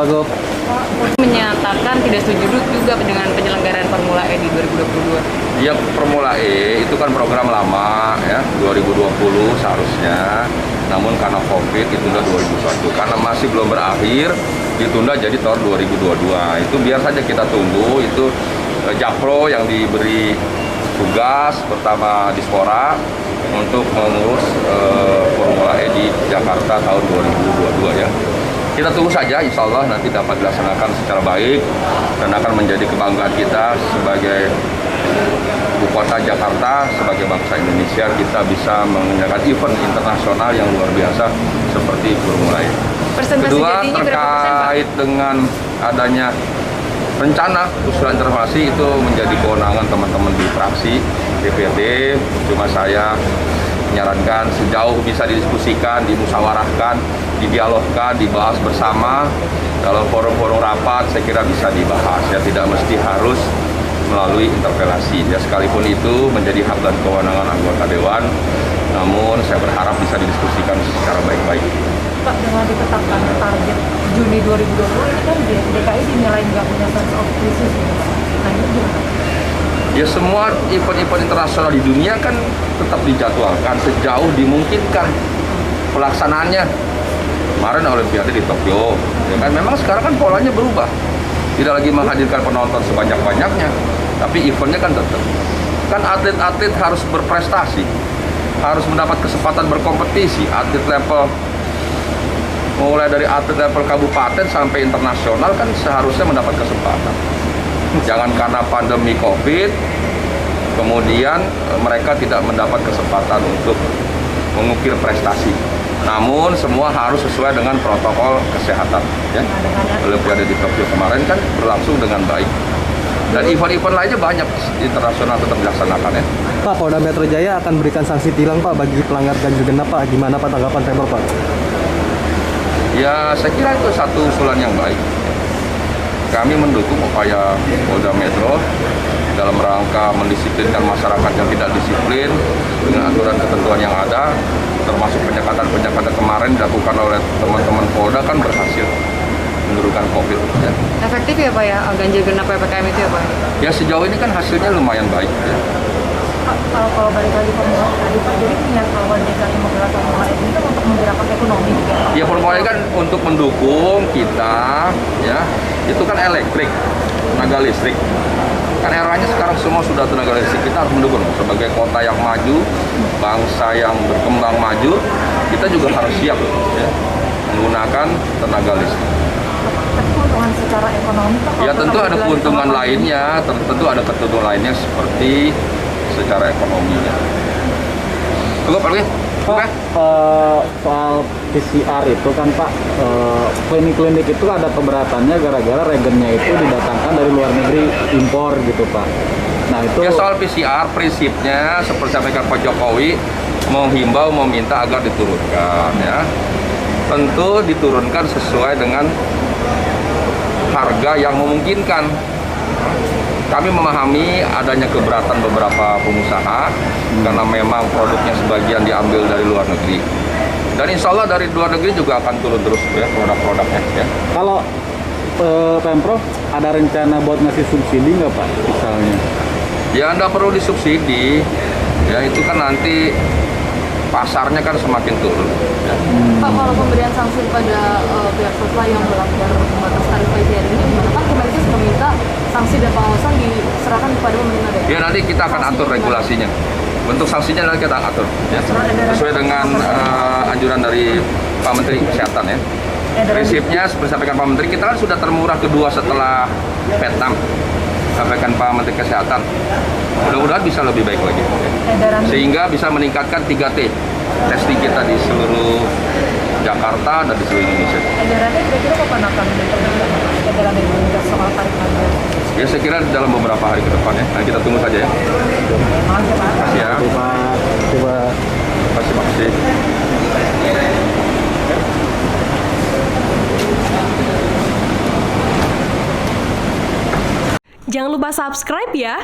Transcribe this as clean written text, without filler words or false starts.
Wagub. Menyatakan tidak setuju juga dengan penyelenggaraan Formula E di 2022. Ya, Formula E itu kan program lama ya, 2020 seharusnya. Namun karena Covid ditunda 2021. Karena masih belum berakhir, ditunda jadi tahun 2022. Itu biar saja kita tunggu. Itu Japro yang diberi tugas pertama Dispora untuk mengurus Formula E di Jakarta tahun 2022 ya. Kita tunggu saja, insya Allah nanti dapat dilaksanakan secara baik dan akan menjadi kebanggaan kita sebagai ibu kota Jakarta, sebagai bangsa Indonesia. Kita bisa menyelenggarakan event internasional yang luar biasa seperti Formula E. Kedua, terkait dengan adanya rencana usulan interpelasi itu menjadi kewenangan teman-teman di fraksi DPRD. Cuma saya menyarankan sejauh bisa didiskusikan, dimusyawarahkan, didialogkan, dibahas bersama. Kalau forum-forum rapat saya kira bisa dibahas ya, tidak mesti harus melalui interpelasi ya, sekalipun itu menjadi hak dan kewenangan anggota dewan, namun saya berharap bisa didiskusikan secara baik-baik. Pak, dengan ditetapkan target Juni 2020 ini kan DKI dinilai nggak punya sense of crisis gitu. Nah ini gimana? Ya, semua event-event internasional di dunia kan tetap dijadwalkan sejauh dimungkinkan pelaksanaannya. Kemarin Olimpiade di Tokyo, ya kan memang sekarang kan polanya berubah, tidak lagi menghadirkan penonton sebanyak-banyaknya, tapi eventnya kan tetap. Kan atlet-atlet harus berprestasi, harus mendapat kesempatan berkompetisi. Atlet level mulai dari atlet level kabupaten sampai internasional kan seharusnya mendapat kesempatan. Jangan karena pandemi Covid, kemudian mereka tidak mendapat kesempatan untuk mengukir prestasi. Namun semua harus sesuai dengan protokol kesehatan. Ya. Olimpiade di Tokyo kemarin kan berlangsung dengan baik. Dan event-event lainnya banyak internasional tetap dilaksanakan ya. Pak, Polda Metro Jaya akan berikan sanksi tilang Pak bagi pelanggar ganjil genap Pak. Gimana Pak tanggapan Pemprov Pak? Ya, saya kira itu satu usulan yang baik. Kami mendukung upaya Polda Metro dalam rangka mendisiplinkan masyarakat yang tidak disiplin dengan aturan ketentuan yang ada, termasuk penyekatan kemarin dilakukan oleh teman-teman Polda kan berhasil menurunkan Covid. Ya. Efektif ya Pak ya, ganjil genap PPKM itu ya Pak? Ya, sejauh ini kan hasilnya lumayan baik. Ya. Pak, kalau balik lagi Formula E tadi Pak, jadi niat bahwa DKI menggelar Formula E ini kan untuk menggerakkan ekonomi juga. Ya, Formula E kan untuk mendukung kita, ya itu kan elektrik, tenaga listrik. Kan eranya sekarang semua sudah tenaga listrik, kita harus mendukung. Sebagai kota yang maju, bangsa yang berkembang maju, kita juga harus siap ya, menggunakan tenaga listrik. Tapi keuntungan secara ekonomi Pak? Ya tentu ada keuntungan lainnya, tentu ada keuntungan lainnya seperti secara ekonominya. Cukup lagi? Pak, soal PCR itu kan Pak, klinik-klinik itu ada keberatannya gara-gara regennya itu didatangkan dari luar negeri, impor gitu Pak. Nah itu ya, soal PCR prinsipnya seperti sampaikan Pak Jokowi menghimbau, meminta agar diturunkan ya. Tentu diturunkan sesuai dengan harga yang memungkinkan. Kami memahami adanya keberatan beberapa pengusaha karena memang produknya sebagian diambil dari luar negeri. Dan insya Allah dari luar negeri juga akan turun terus ya produk-produknya. Ya. kalau Pemprov ada rencana buat ngasih subsidi nggak Pak misalnya? Ya, Anda perlu disubsidi. Ya, itu kan nanti pasarnya kan semakin turun. Ya. Pak, kalau pemberian sanksi kepada pihak swasta yang melanggar batas tarif ITR ini, kan Kemenkes meminta sanksi dan pengawasan diserahkan kepada pemerintah daerah. Ya, nanti kita akan atur regulasinya. Bentuk sanksinya nanti kita atur. Ya. Sesuai dengan anjuran dari Pak Menteri Kesehatan ya. Prinsipnya seperti sampaikan Pak Menteri, kita kan sudah termurah kedua setelah Vietnam. Sampaikan Pak Menteri Kesehatan. Mudah-mudahan bisa lebih baik lagi. Sehingga bisa meningkatkan 3T testing kita di seluruh Jakarta dan di seluruh Indonesia. Edarannya kira-kira kapan akan diterbitkan edaran dari Kemenkes soal tarif harga? Ya, saya kira dalam beberapa hari ke depan ya. Nah, kita tunggu saja ya. Makasih Pak. Terima kasih ya. Coba Terima kasih. Jangan lupa subscribe ya.